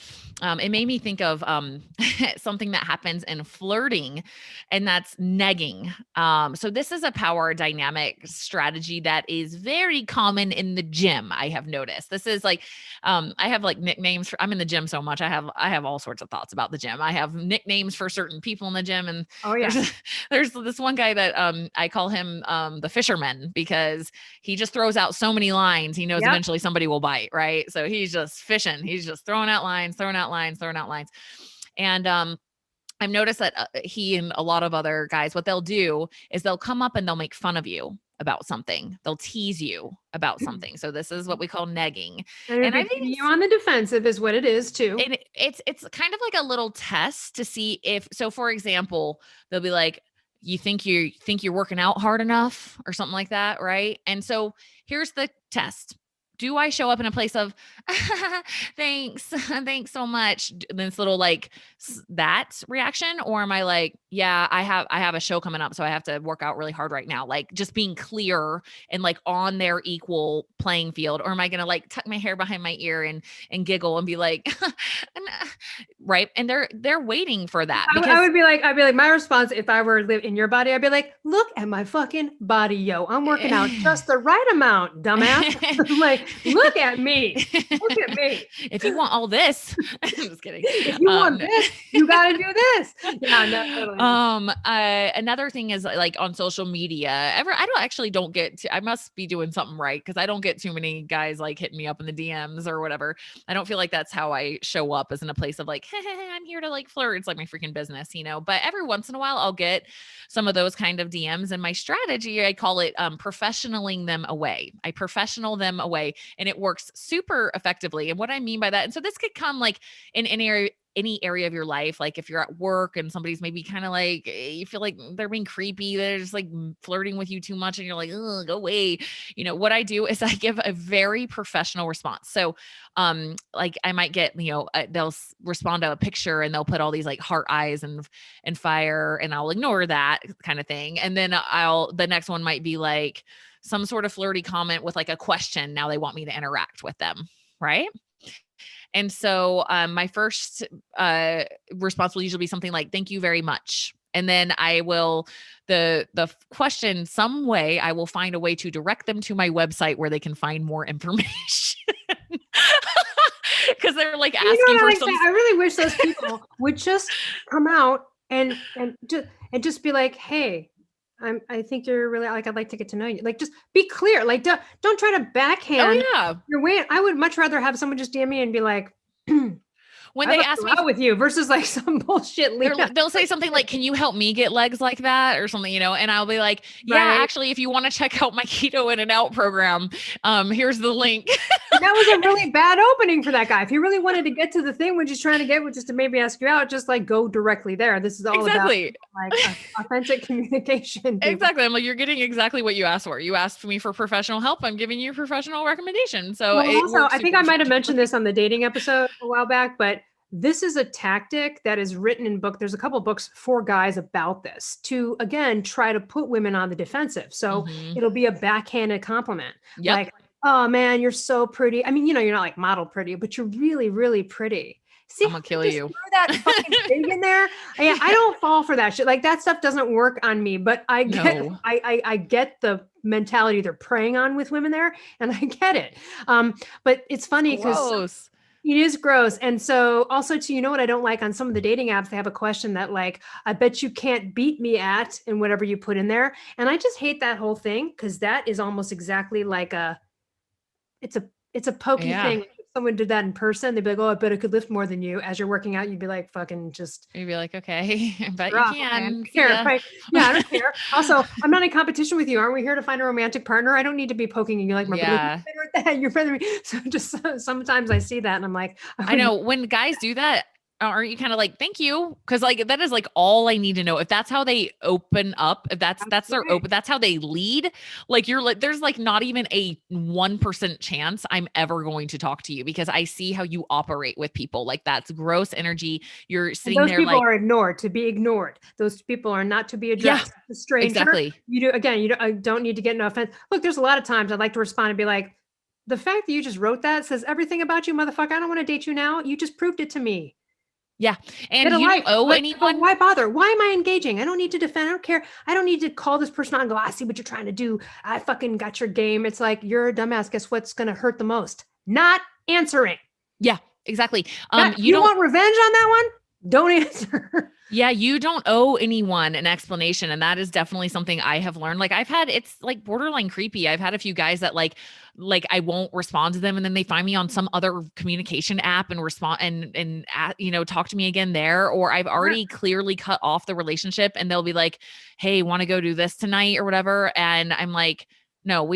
It made me think of something that happens in flirting, and that's negging. So this is a power dynamic strategy that is very common in the gym. I have noticed. This is like I have like nicknames for. I'm in the gym so much. I have all sorts of thoughts about the gym. I have nicknames for certain people in the gym, and Oh yeah. there's there's this one guy that I call him the fisherman because he just throws out so many lines. He knows Yep. eventually somebody will bite, right? So he's just fishing. He's just throwing out lines, throwing out lines, throwing out lines. And I've noticed that he and a lot of other guys, what they'll do is they'll come up and they'll make fun of you about something. They'll tease you about something. So this is what we call negging. And And they're I think putting you on the defensive is what it is too. it's kind of like a little test to see if so for example, they'll be like, you think you're working out hard enough or something like that, right? And so here's the test. Do I show up in a place of thanks, thanks so much, this little like that reaction, or am I like, yeah, I have a show coming up, so I have to work out really hard right now, like just being clear and like on their equal playing field, or am I gonna like tuck my hair behind my ear and giggle and be like, right? And they're waiting for that I because would be like, my response if I were in your body, I'd be like, look at my fucking body, yo. I'm working out just the right amount, dumbass. I'm like, look at me. Look at me. if you want all this, I'm just kidding. If you want this, you got to do this. Yeah, no, totally. Another thing is like on social media. I don't get to, I must be doing something right because I don't get too many guys like hitting me up in the DMs or whatever. I don't feel like that's how I show up, as in a place of like, I'm here to like flirt. It's like my freaking business. But every once in a while I'll get some of those kind of DMs, and my strategy, I call it professionaling them away. I professional them away, and it works super effectively. And what I mean by that, and so this could come like in any area of your life, like if you're at work and somebody's maybe kind of like you feel like they're being creepy, they're just like flirting with you too much, and you're like, oh, go away. What I do is I give a very professional response. So like I might get, they'll respond to a picture and they'll put all these like heart eyes and fire, and I'll ignore that kind of thing. And then the next one might be like some sort of flirty comment with like a question. Now they want me to interact with them, right? And so my first response will usually be something like, thank you very much. And then I will, the question, some way I will find a way to direct them to my website where they can find more information. Because they're like asking for some. I really wish those people would just come out and just be like, hey, I think you're really like, I'd like to get to know you. Like, just be clear. Like, don't try to backhand your way. I would much rather have someone just DM me and be like, when they ask me with you versus like some bullshit. They'll say something like, can you help me get legs like that or something, and I'll be like, yeah, actually, if you want to check out my keto in and out program, here's the link. That was a really bad opening for that guy. If he really wanted to get to the thing, which he's trying to get, which is to maybe ask you out, just like go directly there. This is all about like authentic communication. People. Exactly. I'm like, you're getting exactly what you asked for. You asked me for professional help. I'm giving you a professional recommendation. So also, I think I might have mentioned this on the dating episode a while back, but this is a tactic that is written in book. There's a couple books for guys about this to, again, try to put women on the defensive. So it'll be a backhanded compliment. Yep. Like, oh man, you're so pretty. I mean, you're not like model pretty, but you're really, really pretty. See, I'm gonna kill you. Throw that fucking thing in there. Yeah, I don't fall for that shit. Like that stuff doesn't work on me, but I get, I get the mentality they're preying on with women there, and I get it. But it's funny because it is gross. And so also too, what I don't like on some of the dating apps, they have a question that like, I bet you can't beat me at, and whatever you put in there. And I just hate that whole thing because that is almost exactly like it's a pokey thing. If someone did that in person, they'd be like, oh, I bet I could lift more than you. As you're working out, you'd be like, fucking just. You'd be like, okay, but you can. Right? Yeah, I don't care. Also, I'm not in competition with you. Aren't we here to find a romantic partner? I don't need to be poking you like, you're better than me. So just sometimes I see that and I'm like, I know when guys do that, aren't you kind of like, thank you? Because like that is like all I need to know. If that's how they open up, if that's That's their right. open, that's how they lead. Like you're like, there's like not even a 1% chance I'm ever going to talk to you because I see how you operate with people. Like that's gross energy. You're And sitting those there people like, are ignored, to be ignored. Those people are not to be yeah, addressed. A stranger, exactly. you do again. You don't, I don't need to get no offense. Look, there's a lot of times I'd like to respond and be like, "The fact that you just wrote that says everything about you, motherfucker. I don't want to date you now. You just proved it to me. Yeah. And Get a you don't life." owe But anyone. why bother? Why am I engaging? I don't need to defend. I don't care. I don't need to call this person out and go, "I see what you're trying to do. I fucking got your game." It's like you're a dumbass. Guess what's going to hurt the most? Not answering. Yeah, exactly. That You you don't. want revenge on that one? Don't answer. Yeah, you don't owe anyone an explanation, and that is definitely something I have learned. Like I've had it's like borderline creepy. I've had a few guys that like I won't respond to them and then they find me on some other communication app and respond and talk to me again there, or I've already clearly cut off the relationship and they'll be like, "Hey, want to go do this tonight or whatever?" And I'm like, no,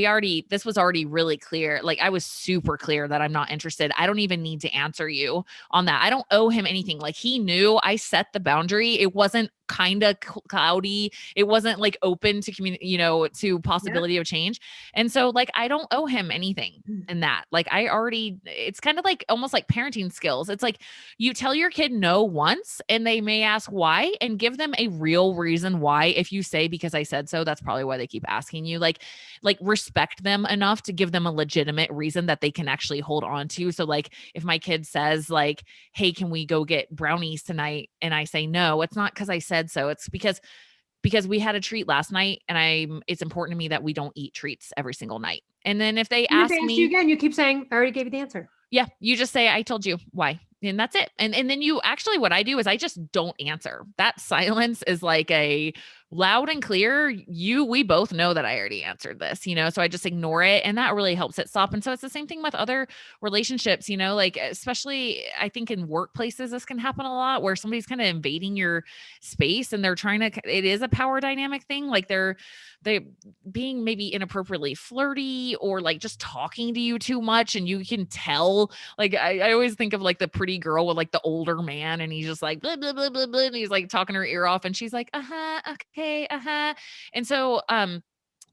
this was already really clear. Like I was super clear that I'm not interested. I don't even need to answer you on that. I don't owe him anything. Like he knew I set the boundary. It wasn't kind of cloudy. It wasn't like open to to Yep. possibility of change. And so like I don't owe him anything in that. Like I already it's kind of like almost like parenting skills. It's like you tell your kid no once and they may ask why and give them a real reason why. If you say because I said so, that's probably why they keep asking you. Like respect them enough to give them a legitimate reason that they can actually hold on to. So like if my kid says like, "Hey, can we go get brownies tonight?" and I say no, it's not because I said so. It's because we had a treat last night and it's important to me that we don't eat treats every single night. And then if they And if they ask ask you me, again, you keep saying, "I already gave you the answer." yeah, you just say, "I told you why." And that's it. And then you actually what I do is I just don't answer. That silence is like a loud and clear. We both know that I already answered this. So I just ignore it and that really helps it stop. And so it's the same thing with other relationships, like especially I think in workplaces this can happen a lot where somebody's kind of invading your space and they're trying to it is a power dynamic thing. Like they being maybe inappropriately flirty or like just talking to you too much and you can tell like I always think of like the pretty girl with like the older man and he's just like blah blah blah blah blah and he's like talking her ear off and she's like okay and so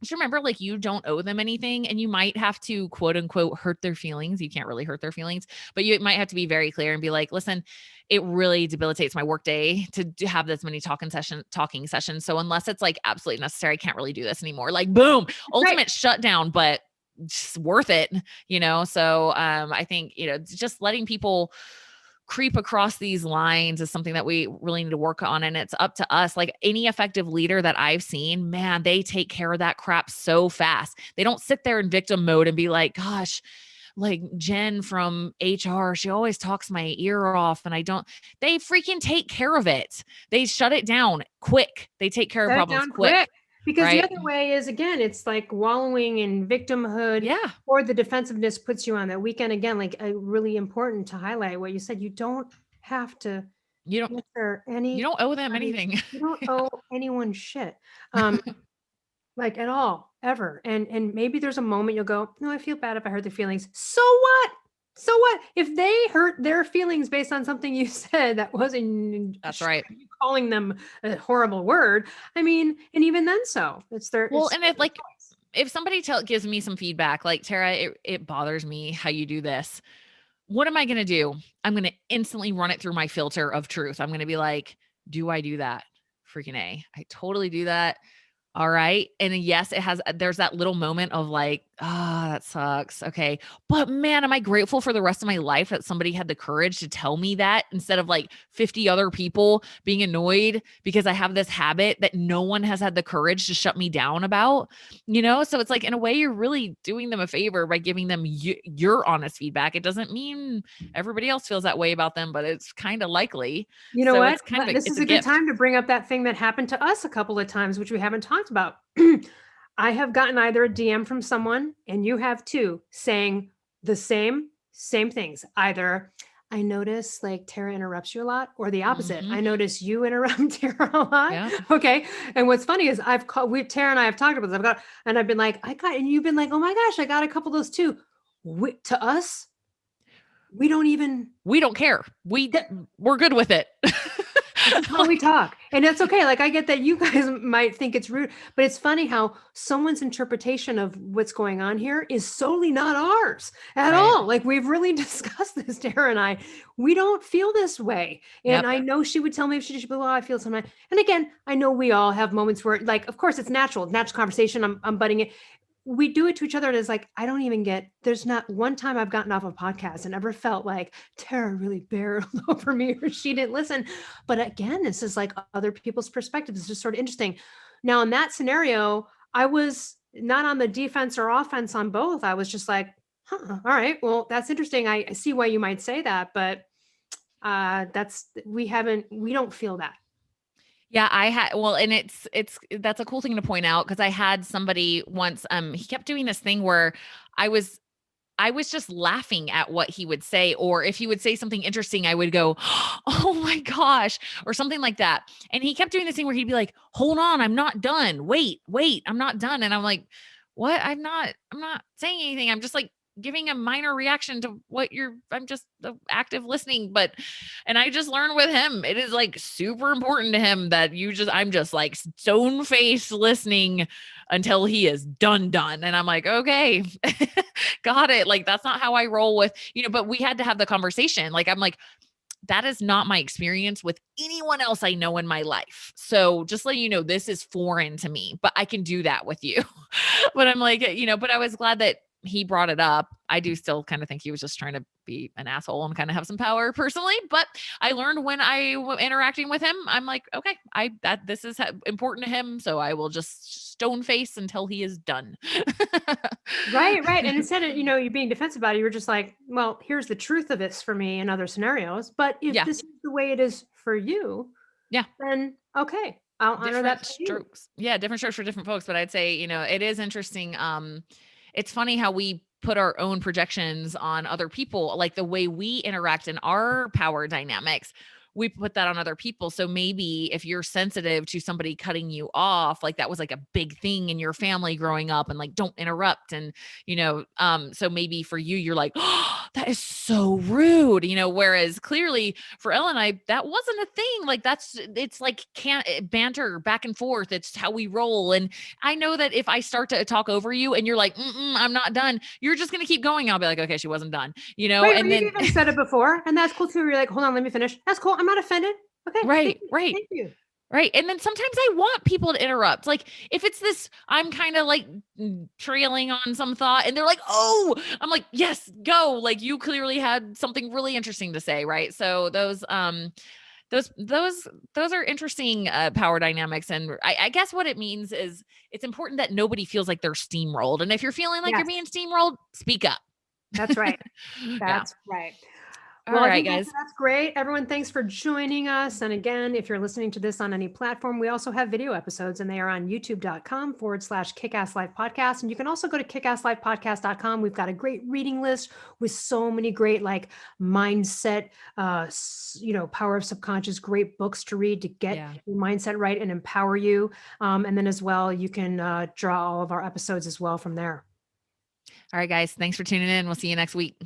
just remember like you don't owe them anything and you might have to quote unquote hurt their feelings. You can't really hurt their feelings, but you might have to be very clear and be like, "Listen, it really debilitates my workday to have this many talking sessions. So unless it's like absolutely necessary, I can't really do this anymore." Like boom, Right. ultimate shutdown, but just worth it. So I think just letting people creep across these lines is something that we really need to work on. And it's up to us. Like any effective leader that I've seen, man, they take care of that crap so fast. They don't sit there in victim mode and be like, "Gosh, like Jen from HR, she always talks my ear off and I don't." They freaking take care of it. They shut it down quick. They take care of Shut it problems down quick. quick, Because the right? other way is, again, it's like wallowing in victimhood, Yeah. or the defensiveness puts you on that weekend. Again, like really important to highlight what you said. You don't have to You don't answer you don't owe them anybody. anything. You don't owe anyone shit. Um, like at all, ever. And maybe there's a moment you'll go, "No, I feel bad if I hurt their feelings." So what? So what? If they hurt their feelings based on something you said that wasn't That's right. you calling them a horrible word, I mean, and even then, so it's their Well, it's and still if their like choice. if somebody gives me some feedback, like, "Tara, it bothers me how you do this." What am I going to do? I'm going to instantly run it through my filter of truth. I'm going to be like, "Do I do that? Freaking A. I totally do that. All right." And then, yes, there's that little moment of like, "Ah, that sucks. Okay." But man, am I grateful for the rest of my life that somebody had the courage to tell me that instead of like 50 other people being annoyed because I have this habit that no one has had the courage to shut me down about. So it's like, in a way, you're really doing them a favor by giving them your honest feedback. It doesn't mean everybody else feels that way about them, but it's kind of likely. You know So what? it's kind of This it's is a a good gift. time to bring up that thing that happened to us a couple of times, which we haven't talked about. I have gotten either a DM from someone, and you have too, saying the same things. Either, "I notice like Tara interrupts you a lot," or the opposite. Mhm. "I notice you interrupt Tara a lot." Yeah. Okay. And what's funny is Tara and I have talked about this. And I've been like, and you've been like, "Oh my gosh, I got a couple of those too." To us, we don't even We don't care. We're good with it. this is how we talk. And it's okay. Like, I get that you guys might think it's rude, but it's funny how someone's interpretation of what's going on here is solely not ours at Right. all. Like, we've really discussed this, Tara and I. We don't feel this way. And Yep. I know she would tell me if she'd be, well, I feel something. And again, I know we all have moments where, like, of course, it's natural conversation. I'm butting it. We do it to each other. And it's like, I don't even get, there's not one time I've gotten off a podcast and ever felt like Tara really barreled over me or she didn't listen. But again, this is like other people's perspectives. It's just sort of interesting. Now, in that scenario, I was not on the defense or offense on both. I was just like, huh, all right, well, that's interesting. I see why you might say that, but we don't feel that. Yeah, I had well, and that's a cool thing to point out because I had somebody once, he kept doing this thing where I was I was just laughing at what he would say, or if he would say something interesting, I would go, "Oh my gosh," or something like that. And he kept doing this thing where he'd be like, "Hold on, I'm not done. Wait, wait, I'm not done." And I'm like, "What? I'm not saying anything. I'm just like giving a minor reaction to what I'm just active listening." But and I just learned with him, it is like super important to him that I'm just like stone faced listening until he is done. And I'm like, okay, got it. Like, that's not how I roll with, but we had to have the conversation. Like, I'm like, that is not my experience with anyone else I know in my life. So just let you know, this is foreign to me, but I can do that with you. But I'm like, but I was glad that he brought it up. I do still kind of think he was just trying to be an asshole and kind of have some power personally. But I learned when interacting with him, I'm like, okay, this is important to him. So I will just stone face until he is done. Right, right. And instead of, you being defensive about it, you were just like, well, here's the truth of this for me in other scenarios. But if Yeah. this is the way it is for you, Yeah. then okay, I'll honor that Different for you. strokes. Yeah, different strokes for different folks, but I'd say, it is interesting, it's funny how we put our own projections on other people, like the way we interact in our power dynamics, we put that on other people. So maybe if you're sensitive to somebody cutting you off, like that was like a big thing in your family growing up and like don't interrupt and so maybe for you you're like, "Oh, that is so rude," whereas clearly for Elle and I, that wasn't a thing. Like it's like can't banter back and forth. It's how we roll. And I know that if I start to talk over you and you're like, I'm not done, you're just going to keep going. I'll be like, okay, she wasn't done, Right, or and you've then, even said it before, and that's cool too. You're like, hold on, let me finish. That's cool. I'm not offended. Okay, thank right, you. right. Thank you. Right. And then sometimes I want people to interrupt. Like if it's this, I'm kind of like trailing on some thought and they're like, "Oh," I'm like, "Yes, go." Like you clearly had something really interesting to say. Right. So those are interesting power dynamics. And I guess what it means is it's important that nobody feels like they're steamrolled. And if you're feeling like you're Yes, being steamrolled, speak up. that's right. Yeah. That's right. All Well, I right, think guys. that's great. Everyone, thanks for joining us. And again, if you're listening to this on any platform, we also have video episodes and they are on youtube.com/kickasslife podcast. And you can also go to kickasslifepodcast.com. We've got a great reading list with so many great like mindset, power of subconscious, great books to read to get Yeah. your mindset right and empower you. And then as well, you can draw all of our episodes as well from there. All right, guys. Thanks for tuning in. We'll see you next week.